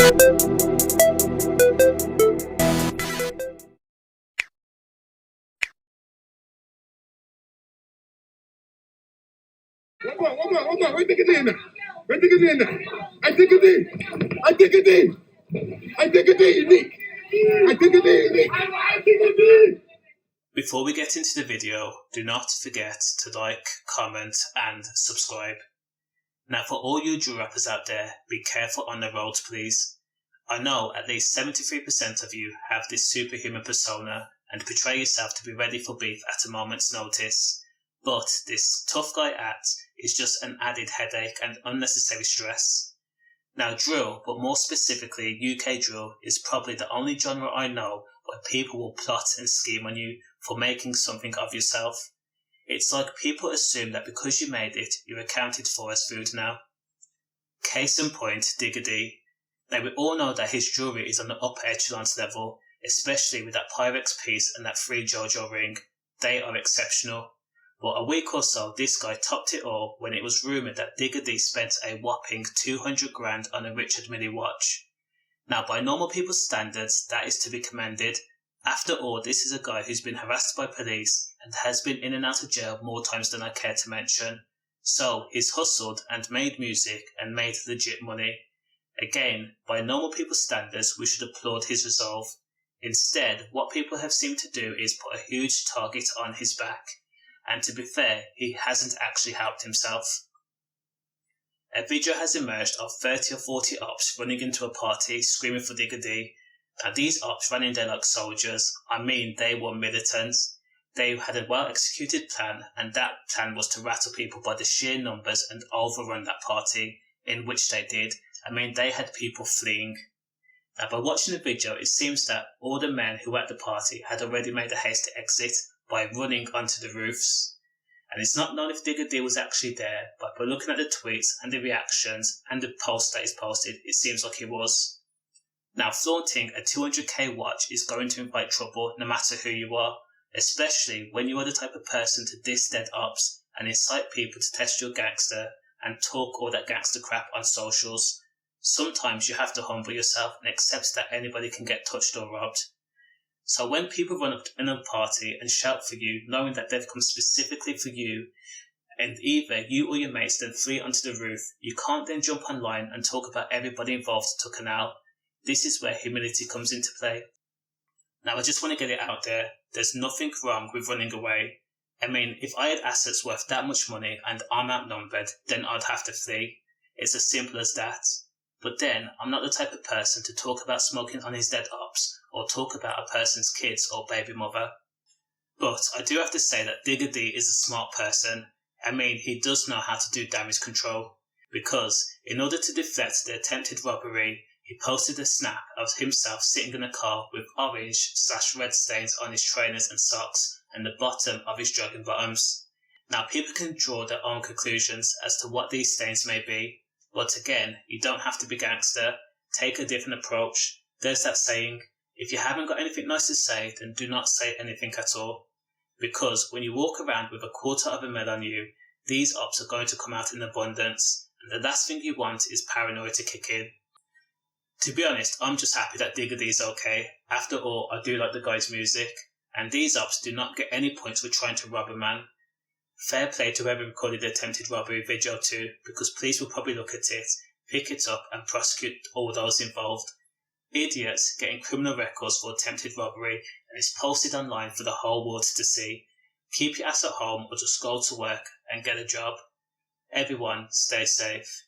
One more. Wait, Digga D in there. Wait, Digga D in there. I Digga D. I Digga D. I Digga D, unique. I Digga D, unique. I Digga D. Before we get into the video, do not forget to like, comment and subscribe. Now for all you drill rappers out there, be careful on the roads please. I know at least 73% of you have this superhuman persona and portray yourself to be ready for beef at a moment's notice. But this tough guy act is just an added headache and unnecessary stress. Now drill, but more specifically UK drill, is probably the only genre I know where people will plot and scheme on you for making something of yourself. It's like people assume that because you made it, you're accounted for as food now. Case in point, Digga D. Now we all know that his jewellery is on the upper echelons level, especially with that pyrex piece and that free JoJo ring. They are exceptional. But a week or so, this guy topped it all when it was rumoured that Digga D spent a whopping 200 grand on a Richard Millie watch. Now by normal people's standards, that is to be commended. After all, this is a guy who's been harassed by police and has been in and out of jail more times than I care to mention. So he's hustled and made music and made legit money. Again, by normal people's standards, we should applaud his resolve. Instead, what people have seemed to do is put a huge target on his back. And to be fair, he hasn't actually helped himself. A video has emerged of 30 or 40 opps running into a party screaming for Digga D. Now these opps ran in there like soldiers. I mean, they were militants. They had a well executed plan, and that plan was to rattle people by the sheer numbers and overrun that party, in which they did. I mean, they had people fleeing. Now by watching the video, it seems that all the men who were at the party had already made a haste to exit by running onto the roofs. And it's not known if Digga D was actually there, but by looking at the tweets and the reactions and the post that is posted, it seems like he was. Now flaunting a 200k watch is going to invite trouble no matter who you are, especially when you are the type of person to diss dead ops and incite people to test your gangster and talk all that gangster crap on socials. Sometimes you have to humble yourself and accept that anybody can get touched or robbed. So when people run up in a party and shout for you, knowing that they've come specifically for you, and either you or your mates then flee onto the roof, you can't then jump online and talk about everybody involved to canal. This is where humility comes into play. Now I just want to get it out there, there's nothing wrong with running away. I mean, if I had assets worth that much money and I'm outnumbered, then I'd have to flee. It's as simple as that. But then, I'm not the type of person to talk about smoking on his dead ops, or talk about a person's kids or baby mother. But I do have to say that Digga D is a smart person. I mean, he does know how to do damage control. Because, in order to deflect the attempted robbery, he posted a snap of himself sitting in a car with orange/red stains on his trainers and socks, and the bottom of his jogging bottoms. Now people can draw their own conclusions as to what these stains may be. But again, you don't have to be gangster. Take a different approach. There's that saying, if you haven't got anything nice to say, then do not say anything at all. Because when you walk around with $250,000 on you, these ops are going to come out in abundance, and the last thing you want is paranoia to kick in. To be honest, I'm just happy that Digga D is okay. After all, I do like the guy's music, and these ops do not get any points for trying to rob a man. Fair play to whoever recorded the attempted robbery video too, because police will probably look at it, pick it up and prosecute all those involved. Idiots getting criminal records for attempted robbery and it's posted online for the whole world to see. Keep your ass at home or just go to work and get a job. Everyone stay safe.